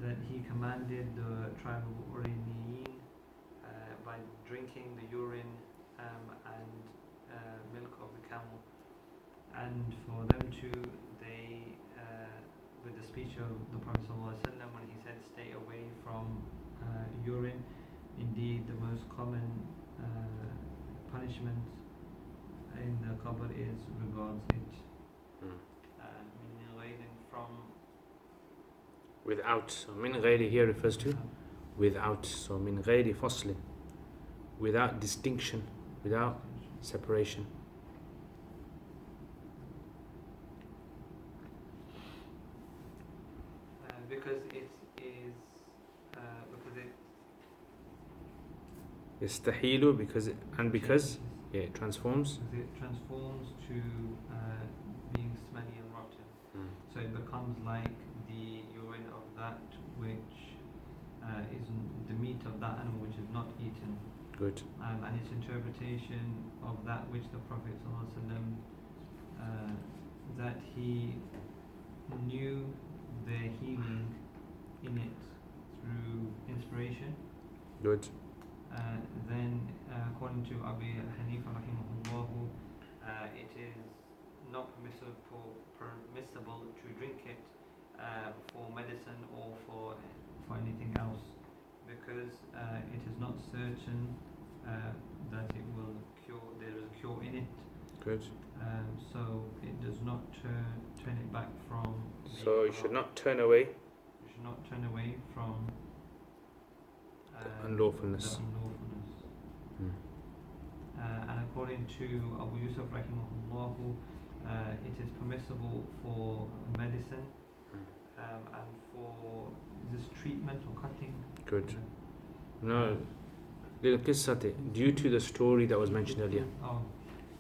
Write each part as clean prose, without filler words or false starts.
that he commanded the tribe of Oriniyin by drinking the urine and milk of the camel, and for them to, they with the speech of the Prophet ﷺ when he said stay away from urine, indeed the most common punishment in the qabr is regards it. From without. So min ghayri here refers to without. So min ghayri fasli, without distinction, without separation. Because it is because it Yastahilu, because it, and because it transforms. It transforms to being smelly and rotten. So it becomes like the urine of that which is the meat of that animal which is not eaten. Good. And its interpretation of that which the Prophet ﷺ, that he knew their healing in it through inspiration. Good. Then according to Abu Hanifa rahimahullah, it is not permissible to drink it for medicine or for anything else, because it is not certain that it will cure. There is a cure in it. Good. So it does not turn it back from. So you should not turn away. You should not turn away from unlawfulness. The unlawfulness. And according to Abu Yusuf rahimahullah, it is permissible for medicine and for this treatment or cutting. Good. No, little qissati, due to the story that was mentioned earlier. Oh.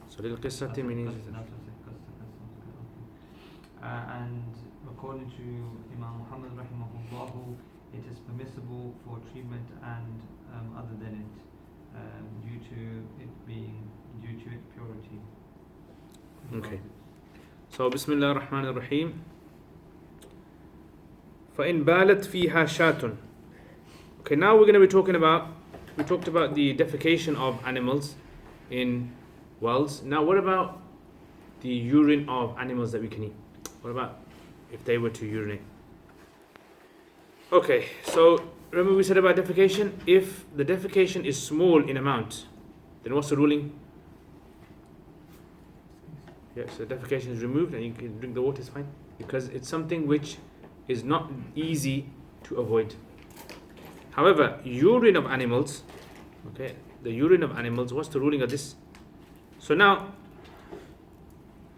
So little qissati means. And according to Imam Muhammad rahimahullah, it is permissible for treatment and other than it, due to its purity. Okay. So Bismillah ar-Rahman ar-Rahim. فَإِن بَالَتْ فِيهَا شَاتٌ. Okay, now we're going to be talking about, we talked about the defecation of animals in wells. Now what about the urine of animals that we can eat? What about if they were to urinate? Okay, so remember we said about defecation? If the defecation is small in amount, then what's the ruling? Yeah, so defecation is removed and you can drink the water, is fine. Because it's something which is not easy to avoid. However, urine of animals, okay, the urine of animals, what's the ruling of this? So now,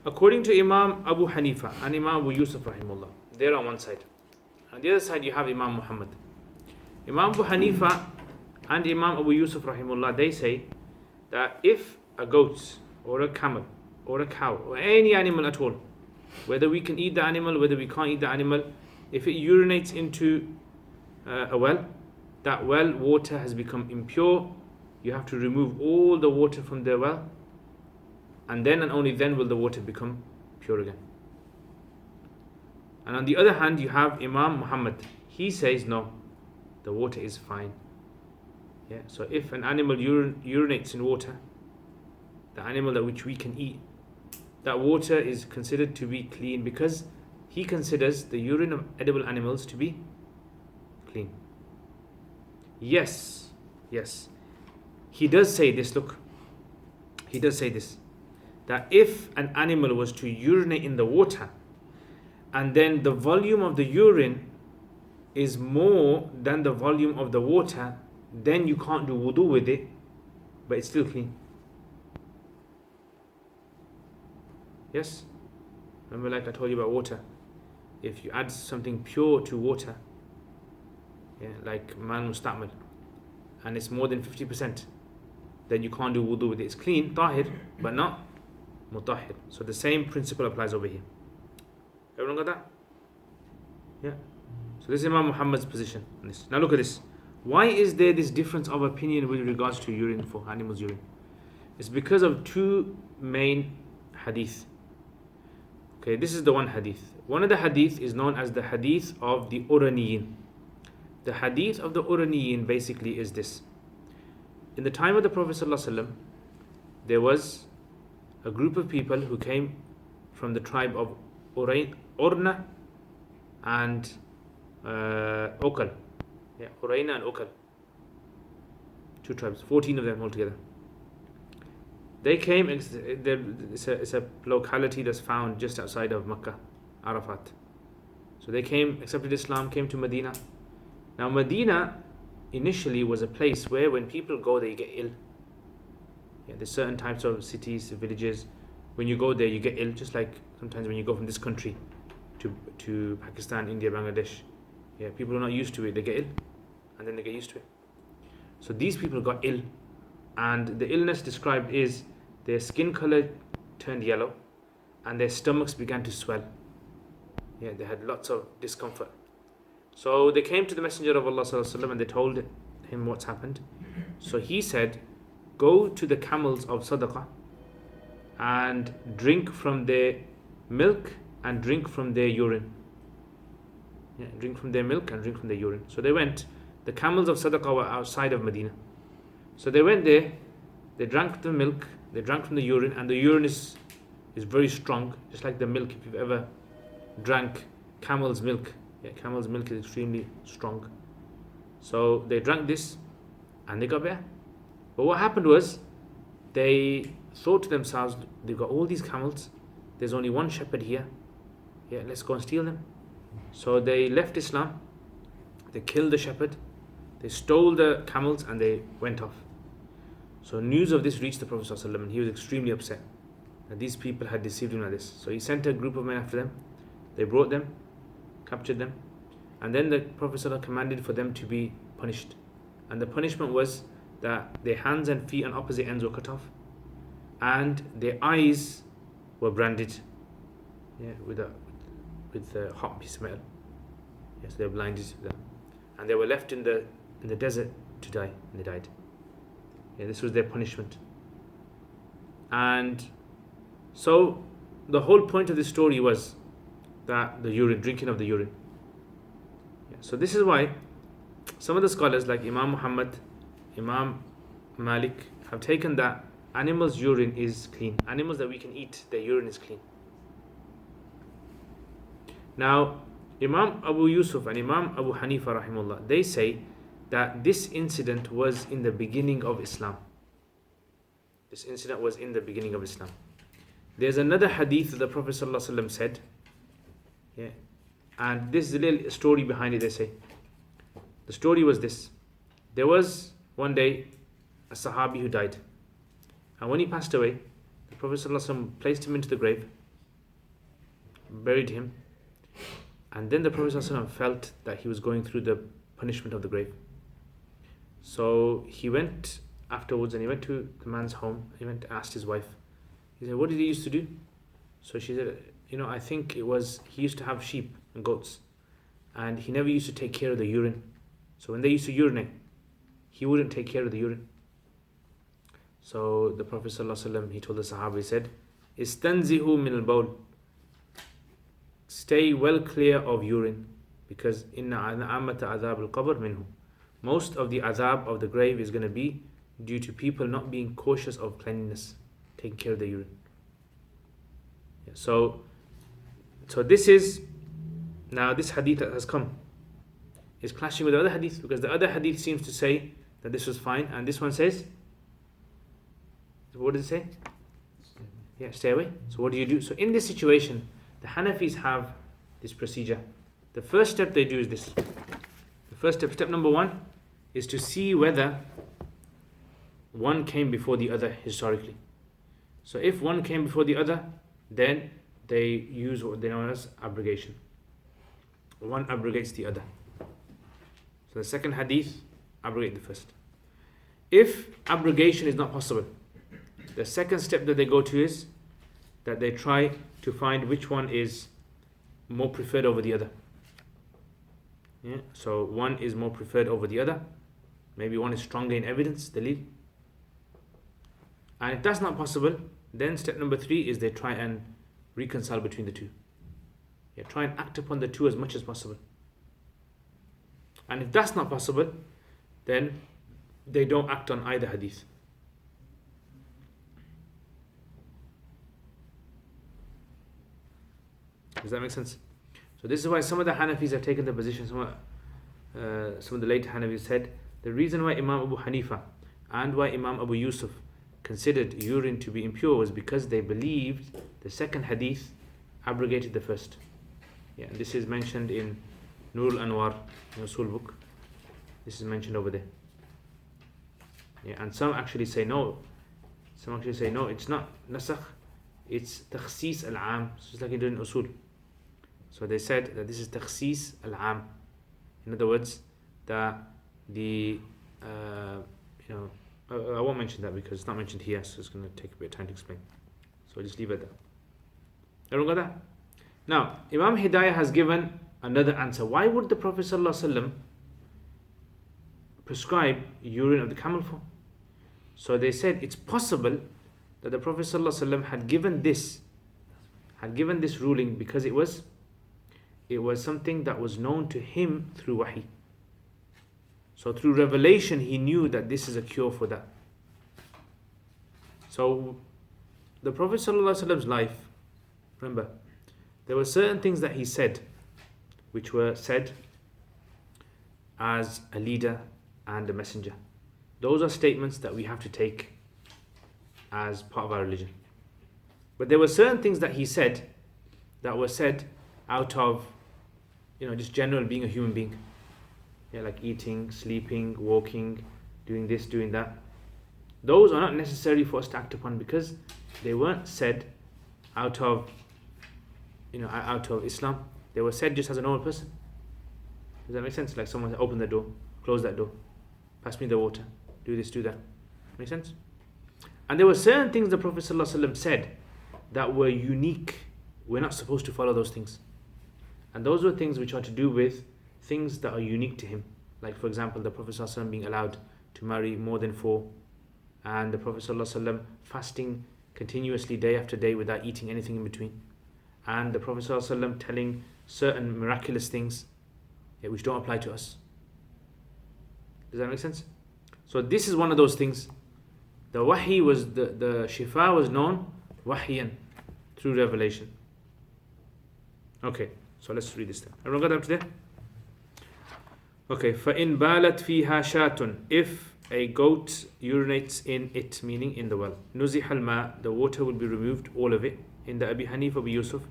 according to Imam Abu Hanifa and Imam Abu Yusuf rahimullah, they're on one side. On the other side you have Imam Muhammad. Imam Abu Hanifa and Imam Abu Yusuf rahimullah, they say that if a goat or a camel or a cow or any animal at all, whether we can eat the animal, whether we can't eat the animal, if it urinates into a well, that well water has become impure, you have to remove all the water from the well, and then and only then will the water become pure again. And on the other hand, you have Imam Muhammad. He says no, the water is fine. Yeah. So if an animal urinates in water, the animal that which we can eat, that water is considered to be clean, because he considers the urine of edible animals to be clean. Yes. He does say this, look. He does say this, that if an animal was to urinate in the water and then the volume of the urine is more than the volume of the water, then you can't do wudu with it, but it's still clean. Yes? Remember, like I told you about water. If you add something pure to water, yeah, like man musta'mal, and it's more than 50%, then you can't do wudu with it. It's clean, tahir, but not mutahhir. So the same principle applies over here. Everyone got that? Yeah. So this is Imam Muhammad's position on this. Now look at this. Why is there this difference of opinion with regards to urine, for animals' urine? It's because of two main hadith. Okay, this is the one hadith. One of the hadith is known as the hadith of the Uraniyin. the hadith of the Uraniyin basically is this. In the time of the Prophet ﷺ, there was a group of people who came from the tribe of Orina and Okal. Yeah, Orina and Okal. Two tribes, 14 of them altogether. They came, it's a locality that's found just outside of Makkah, Arafat. So they came, accepted Islam, came to Medina. Now Medina initially was a place where when people go there you get ill. Yeah, there's certain types of cities, villages, when you go there you get ill, just like sometimes when you go from this country to Pakistan, India, Bangladesh. Yeah, people are not used to it, they get ill and then they get used to it. So these people got ill, and the illness described is their skin color turned yellow and their stomachs began to swell. Yeah, they had lots of discomfort. So they came to the Messenger of Allah ﷺ and they told him what's happened. So he said, go to the camels of Sadaqah and drink from their milk and drink from their urine. Yeah, drink from their milk and drink from their urine. So they went. The camels of Sadaqah were outside of Medina. So they went there, they drank the milk, they drank from the urine, and the urine is very strong, just like the milk. If you've ever drank camel's milk, yeah, camel's milk is extremely strong. So they drank this and they got better. But what happened was, they thought to themselves, they've got all these camels, there's only one shepherd here, yeah, let's go and steal them. So they left Islam, they killed the shepherd, they stole the camels and they went off. So news of this reached the Prophet ﷺ and he was extremely upset that these people had deceived him like this. So he sent a group of men after them, they brought them, captured them, and then the Prophet ﷺ commanded for them to be punished. And the punishment was that their hands and feet on opposite ends were cut off and their eyes were branded, yeah, with a hot piece of metal. Yes, they were blinded to them. And they were left in the desert to die, and they died. Yeah, this was their punishment. And so the whole point of this story was that the urine, drinking of the urine. Yeah, so this is why some of the scholars like Imam Muhammad, Imam Malik have taken that animals' urine is clean. Animals that we can eat, their urine is clean. Now, Imam Abu Yusuf and Imam Abu Hanifa rahimullah, they say that this incident was in the beginning of Islam. This incident was in the beginning of Islam. There's another hadith that the Prophet ﷺ said, yeah, and this is a little story behind it. They say the story was this: there was one day a Sahabi who died, and when he passed away, the Prophet ﷺ placed him into the grave, buried him. And then the Prophet ﷺ felt that he was going through the punishment of the grave. So he went afterwards and he went to the man's home. He went and asked his wife. He said, what did he used to do? So she said, I think it was, he used to have sheep and goats. And he never used to take care of the urine. So when they used to urinate, he wouldn't take care of the urine. So the Prophet ﷺ, he told the Sahaba, he said, Istanzihu min al-bawl. Stay well clear of urine, because inna amata azab al-qabr minhu. Most of the azab of the grave is going to be due to people not being cautious of cleanliness, taking care of the urine. Yeah, so this is, now this hadith that has come is clashing with the other hadith, because the other hadith seems to say that this was fine, and this one says, what does it say? Yeah, stay away. So what do you do? So in this situation, the Hanafis have this procedure. The first step they do is this. The first step number one, is to see whether one came before the other historically. So if one came before the other, then they use what they know as abrogation. One abrogates the other. So the second hadith abrogate the first. If abrogation is not possible, the second step that they go to is that they try to find which one is more preferred over the other. Yeah? So one is more preferred over the other. Maybe one is stronger in evidence, dalil. And if that's not possible, then step number 3 is they try and reconcile between the two. Yeah, try and act upon the two as much as possible. And if that's not possible, then they don't act on either hadith. Does that make sense? So this is why some of the Hanafis have taken the position, some of the later Hanafis said, the reason why Imam Abu Hanifa and why Imam Abu Yusuf considered urine to be impure was because they believed the second hadith abrogated the first. Yeah, this is mentioned in Nur al-Anwar, Usul book. This is mentioned over there. Yeah, and some actually say no. Some actually say no, it's not nasakh, it's takhsis al-am. So it's like you do in Usul. So they said that this is takhsis al-am. In other words, that the I won't mention that because it's not mentioned here, so it's going to take a bit of time to explain. So I'll just leave it there. Everyone got that? Now, Imam Hidayah has given another answer. Why would the Prophet ﷺ prescribe urine of the camel for? So they said it's possible that the Prophet ﷺ had given this ruling because it was something that was known to him through wahi. So through revelation he knew that this is a cure for that. So the Prophet ﷺ's life, remember, there were certain things that he said which were said as a leader and a messenger. Those are statements that we have to take as part of our religion. But there were certain things that he said that were said out of just general being a human being. Yeah, like eating, sleeping, walking, doing this, doing that. Those are not necessary for us to act upon because they weren't said out of Islam. They were said just as a normal person. Does that make sense? Like someone said, open the door, close that door, pass me the water, do this, do that. Make sense? And there were certain things the Prophet ﷺ said that were unique. We're not supposed to follow those things. And those were things which are to do with things that are unique to him. Like for example, the Prophet ﷺ being allowed to marry more than 4, and the Prophet ﷺ fasting continuously day after day without eating anything in between, and the Prophet ﷺ telling certain miraculous things which don't apply to us. Does that make sense? So this is one of those things. The wahi was, the shifa was known wahyan, through revelation. Okay, so let's read this down. Everyone got up to there? Okay, فَإِن بَالَتْ فِيهَا شَاتٌ, if a goat urinates in it, meaning in the well, نُزِحَ الْمَاء, the water will be removed, all of it. In the Abi Hanifa, Abu Yusuf.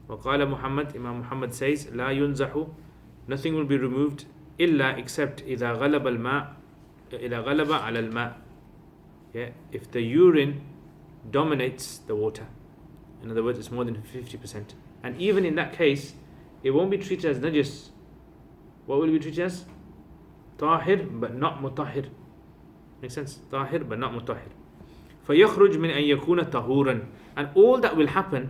وقال Muhammad, Imam Muhammad says, لا ينزح, nothing will be removed, إلا except إذا غلب الماء إذا غلب على الماء. Yeah, if the urine dominates the water. In other words, it's more than 50%. And even in that case, it won't be treated as najis. What will be treated as? Tahir, but not mutahhir. Makes sense? Tahir, but not mutahhir. فَيَخْرُجْ مِنْ أَنْ يَكُونَ طَهُورًا, and all that will happen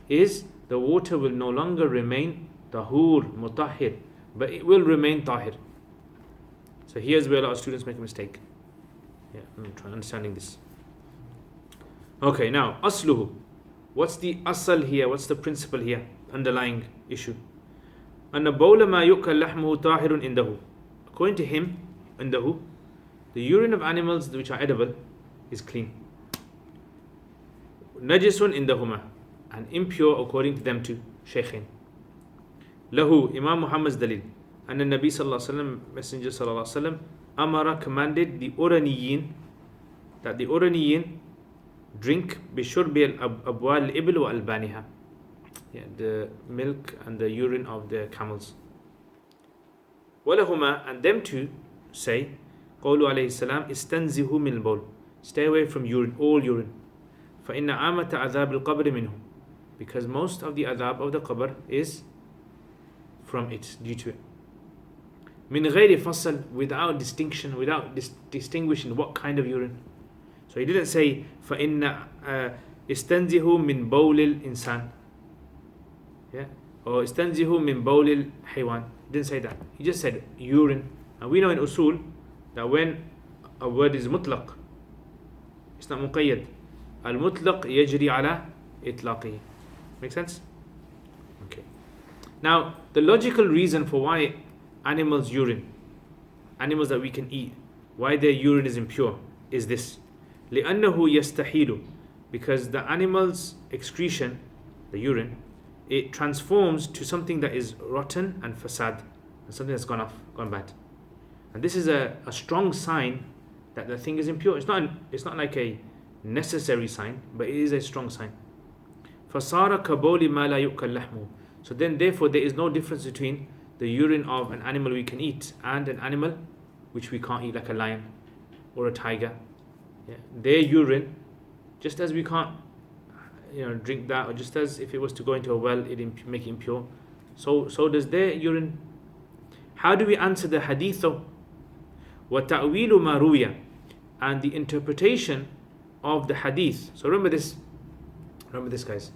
is the water will no longer remain tahur, mutahhir, but it will remain tahir. So here's where a lot of students make a mistake. Yeah, I'm trying understanding this. Okay, now asluhu. What's the asal here? What's the principle here? Underlying issue. أن بول ما يؤكل لحمه طاهر عنده. According to him, عنده, the urine of animals which are edible is clean. Najisun عندهما, and impure according to them too. Shaykhain. Lahu, Imam Muhammad's dalil. And the Nabi sallallahu alaihi wasallam, Messenger sallallahu alaihi wasallam, amara, commanded the Uraniyin, that the Uraniyin drink bishurbi al-abwal al-ibl wa albaniha, the milk and the urine of the camels. Walahuma, and them too say, qawlu alayhi salam, istanzihu min al-bawl, stay away from urine, all urine. فَإِنَّ عَامَةَ عَذَابِ الْقَبْرِ مِنْهُ, because most of the adhab of the qabr is from it, due to it. مِنْ غَيْرِ فَصَل, without distinction, without distinguishing what kind of urine. So he didn't say فَإِنَّ إِسْتَنْزِهُ مِنْ بَوْلِ الْإِنسان, yeah, or إِسْتَنْزِهُ مِنْ بَوْلِ الْحَيْوان. He didn't say that. He just said urine. And we know in usul that when a word is mutlaq, it's not muqayyad. Al-mutlaq yajri ala itlaqi. Make sense? Okay. Now, the logical reason for why animals' urine, animals that we can eat, why their urine is impure, is this. لِأَنَّهُ يَسْتَحِيلُ, because the animal's excretion, the urine, it transforms to something that is rotten and fasad, and something that's gone bad. And this is a strong sign that the thing is impure. It's not like a necessary sign, but it is a strong sign. فَصَارَ كَبَوْلِ مَا لَا يُؤْكَلْ لَحْمُهُ. So then therefore there is no difference between the urine of an animal we can eat and an animal which we can't eat, like a lion or a tiger. Yeah. Their urine, just as we can't drink that, or just as if it was to go into a well it'd make it impure, so does their urine. How do we answer the hadith though? وَتَأْوِيلُ مَا رُوِيَ, and the interpretation of the hadith. So remember this guys.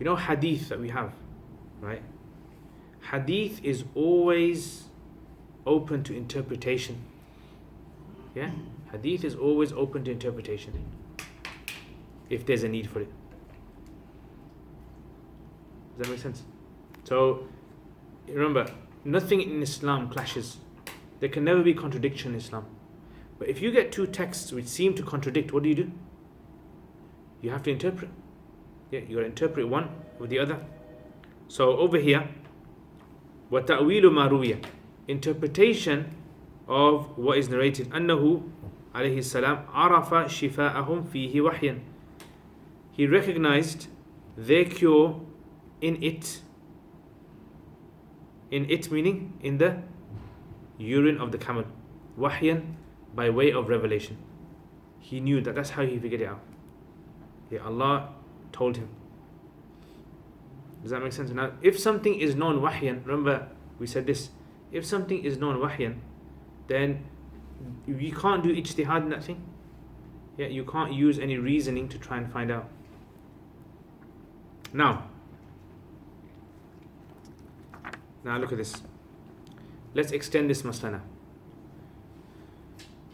Hadith that we have, right? Hadith is always open to interpretation. Yeah? Hadith is always open to interpretation if there's a need for it. Does that make sense? So remember, nothing in Islam clashes. There can never be contradiction in Islam. But if you get two texts which seem to contradict, what do? You have to interpret. Yeah, you got to interpret one with the other. So over here, وَتَأْوِيلُ مَا رُوِيَ, interpretation of what is narrated. أَنَّهُ alayhi salam عَرَفَ شِفَاءَهُمْ فِيهِ وَحْيًا, he recognized their cure in it. In it meaning in the urine of the camel. Wahyan, by way of revelation. He knew that. That's how he figured it out. Yeah, Allah told him. Does that make sense? Now, if something is known wahyan, remember we said this, if something is known wahyan, then you can't do ijtihad in that thing. Yeah, you can't use any reasoning to try and find out. Now look at this. Let's extend this masala now.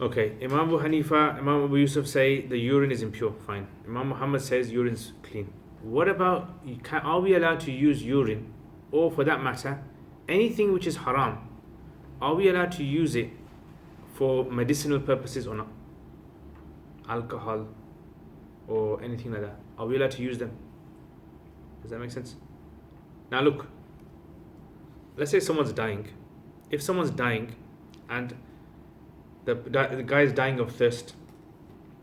Okay, Imam Abu Hanifa, Imam Abu Yusuf say the urine is impure. Fine. Imam Muhammad says urine's clean. What about, are we allowed to use urine, or for that matter, anything which is haram? Are we allowed to use it for medicinal purposes or not? Alcohol or anything like that. Are we allowed to use them? Does that make sense? Now look, let's say someone's dying. If someone's dying and the guy is dying of thirst,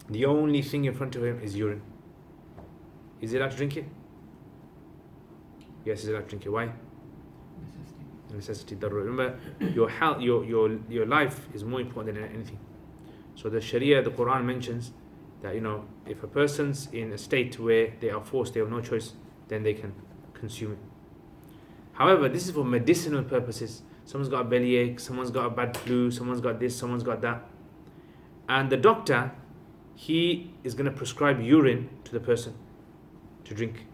the only thing in front of him is urine, is he allowed to drink it? Yes, he's allowed to drink it. Why? Necessity. Remember, your health, your life is more important than anything. So the Sharia, the Quran mentions that if a person's in a state where they are forced, they have no choice, then they can consume it. However, this is for medicinal purposes. Someone's got a bellyache, someone's got a bad flu, someone's got this, someone's got that. And the doctor, he is going to prescribe urine to the person to drink.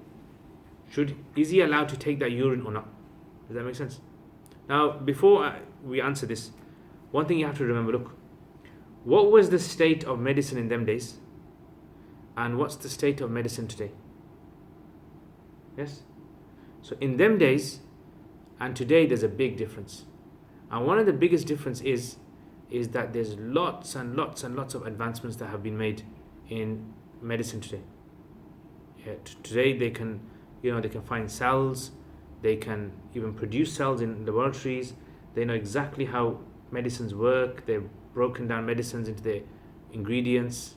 Is he allowed to take that urine or not? Does that make sense? Now, before we answer this, one thing you have to remember, look, what was the state of medicine in them days? And what's the state of medicine today? Yes? So in them days and today, there's a big difference. And one of the biggest difference is that there's lots and lots and lots of advancements that have been made in medicine today. Yeah, today they can, they can find cells, they can even produce cells in laboratories, they know exactly how medicines work, they've broken down medicines into their ingredients.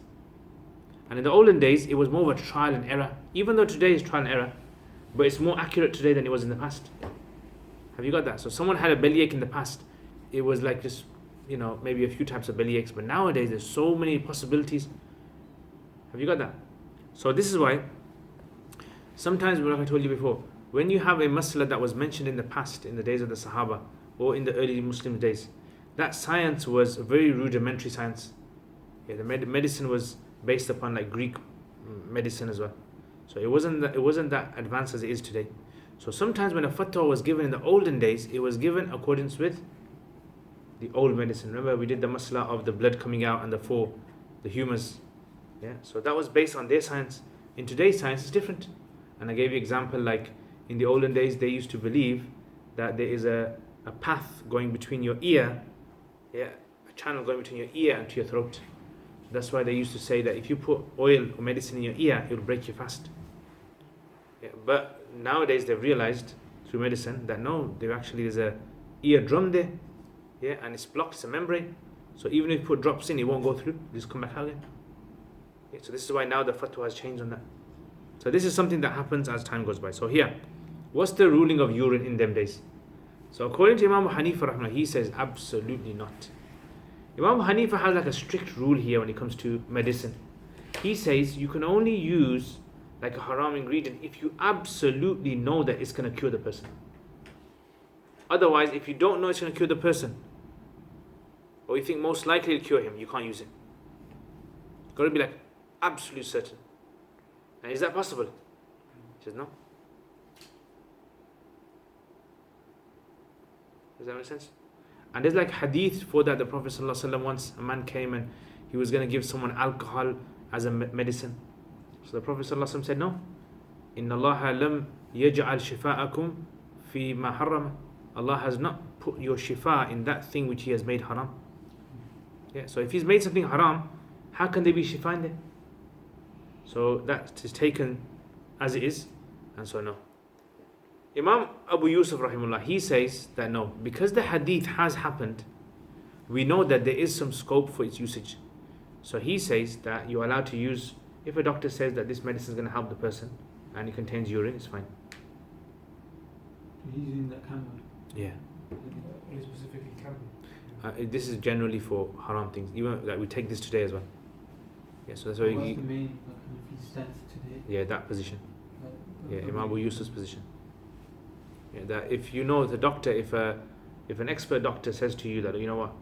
And in the olden days, it was more of a trial and error, even though today is trial and error, but it's more accurate today than it was in the past. Have you got that? So someone had a bellyache in the past, it was like just, maybe a few types of bellyaches, but nowadays there's so many possibilities. Have you got that? So this is why sometimes, like I told you before, when you have a masala that was mentioned in the past, in the days of the Sahaba, or in the early Muslim days, that science was a very rudimentary science. Yeah, the medicine was based upon like Greek medicine as well. So it wasn't that advanced as it is today. So sometimes when a fatwa was given in the olden days, it was given in accordance with the old medicine. Remember, we did the masala of the blood coming out and the humus. Yeah, so that was based on their science. In today's science, it's different. And I gave you example like in the olden days, they used to believe that there is a a path going between your ear, yeah, a channel going between your ear and to your throat. That's why they used to say that if you put oil or medicine in your ear, it will break your fast. Yeah, but nowadays they've realized through medicine that no, there's a eardrum there, yeah, and it's blocked, it's a membrane. So even if you put drops in, it won't go through, it'll just come back out again. Yeah, so this is why now the fatwa has changed on that. So this is something that happens as time goes by. So here, what's the ruling of urine in them days? So according to Imam Hanifa rahmah, he says absolutely not. Imam Hanifa has like a strict rule here when it comes to medicine. He says you can only use like a haram ingredient if you absolutely know that it's going to cure the person. Otherwise, if you don't know it's going to cure the person, or you think most likely to cure him, you can't use it. It's got to be like absolute certain. And is that possible? He says no. Does that make sense? And there's like hadith for that. The Prophet ﷺ, once a man came and he was going to give someone alcohol as a medicine. So the Prophet ﷺ said no. Inna Allah lam yaj'al shifa'akum fi ma harrama. Allah has not put your shifa in that thing which He has made haram. Yeah. So if He's made something haram, how can there be shifa in there? So that is taken as it is, and so no. Imam Abu Yusuf rahimullah, he says that no, because the hadith has happened, we know that there is some scope for its usage. So he says that you're allowed to use, if a doctor says that this medicine is going to help the person and it contains urine, it's fine. He's using that camera. Yeah. Only specifically camera. This is generally for haram things. Even like we take this today as well. Yeah, so that's why What's the main stance today? yeah, that position. Yeah, Like, Imam Abu Yusuf's position. Yeah, that if you know the doctor, if an expert doctor says to you that, you know what,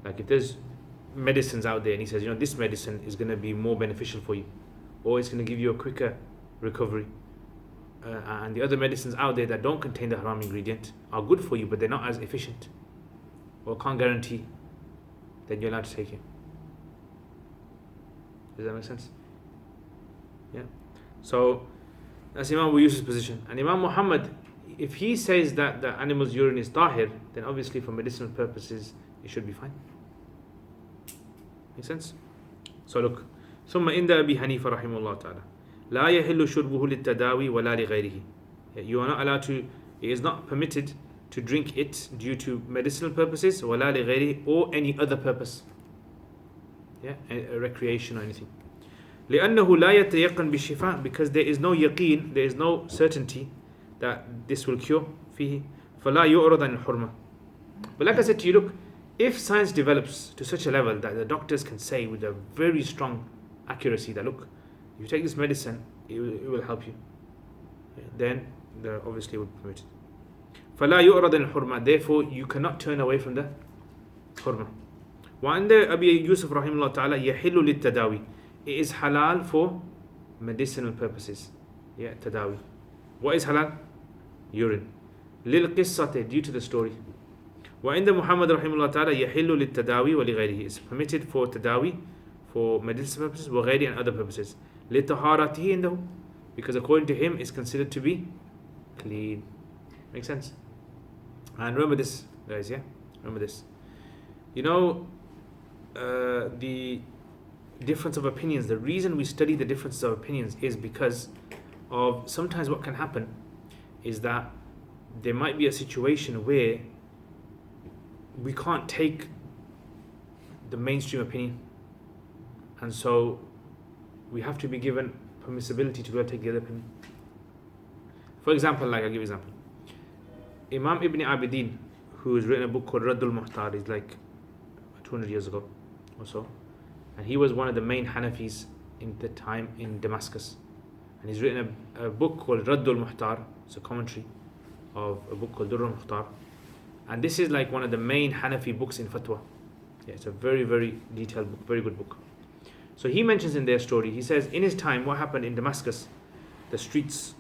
like if there's medicines out there and he says, you know, this medicine is going to be more beneficial for you, or it's going to give you a quicker recovery, and the other medicines out there that don't contain the haram ingredient are good for you but they're not as efficient or can't guarantee, then you're allowed to take it. Does that make sense? Yeah. So that's Imam Abu Yusuf's position. And Imam Muhammad, if he says that the animal's urine is tahir, then obviously for medicinal purposes it should be fine. Make sense? So look, ثم عند أبي حنيفة رحمه الله تعالى لا يحل شربه للتداوي ولا لغيره. You are not allowed to, it is not permitted to drink it due to medicinal purposes ولا لغيره, or any other purpose. Yeah, a recreation or anything. لأنه لا يتيقن بالشفاء, because there is no yaqeen, there is no certainty that this will cure فيه فلا يعرض عن الحرمة. But like I said to you, look, if science develops to such a level that the doctors can say with a very strong accuracy that look, if you take this medicine, it will help you, then obviously it would permit it. فلا يعرض عن الحرمة, therefore you cannot turn away from the حرمة. وعند أبي يوسف رحمه الله تعالى يحل للتداوي, it is halal for medicinal purposes. Yeah, tadawi. What is halal? Urine. للقصة, due to the story. وعند محمد رحمه الله تعالى يحل للتداوي ولغيره, it's permitted for tadawi, for medicinal purposes, وغيره, and other purposes. لطهارته عنده, because according to him it's considered to be clean. Make sense? And remember this, guys, yeah? Remember this. You know, the difference of opinions, the reason we study the differences of opinions is because of sometimes what can happen is that there might be a situation where we can't take the mainstream opinion, and so we have to be given permissibility to be able to take the other opinion. For example, like I'll give you an example. Imam Ibn Abidin, who has written a book called Raddul Muhtar, is like 200 years ago or so, and he was one of the main Hanafis in the time in Damascus, and he's written a book called Raddul Muhtar. It's a commentary of a book called Durrul Muhtar, and this is like one of the main Hanafi books in fatwa. Yeah, it's a very, very detailed book, very good book. So he mentions in their story, he says in his time what happened in Damascus, the streets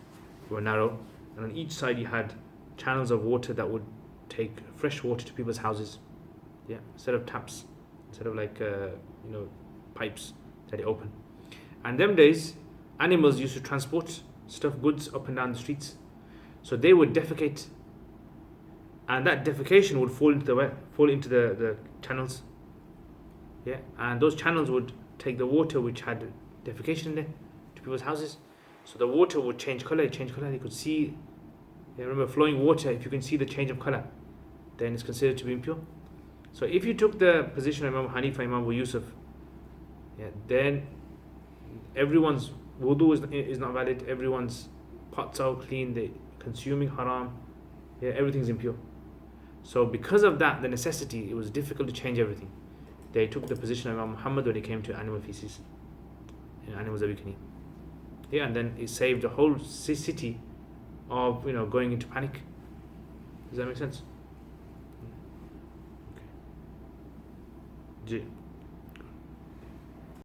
were narrow, and on each side you had channels of water that would take fresh water to people's houses. Yeah, instead of taps, instead of like pipes that they open. And them days, animals used to transport stuff, goods up and down the streets. So they would defecate and that defecation would fall into the channels. Yeah, and those channels would take the water which had defecation in there to people's houses. So the water would change color. You could see. Yeah, remember, flowing water. If you can see the change of color, then it's considered to be impure. So if you took the position of Imam Hanifa, Imam Abu Yusuf, yeah, then everyone's wudu is not valid. Everyone's pots are clean. They consuming haram. Yeah, everything's impure. So because of that, the necessity, it was difficult to change everything. They took the position of Imam Muhammad when it came to animal feces, animals that we can eat. Yeah, and then it saved the whole city of going into panic. Does that make sense? Okay.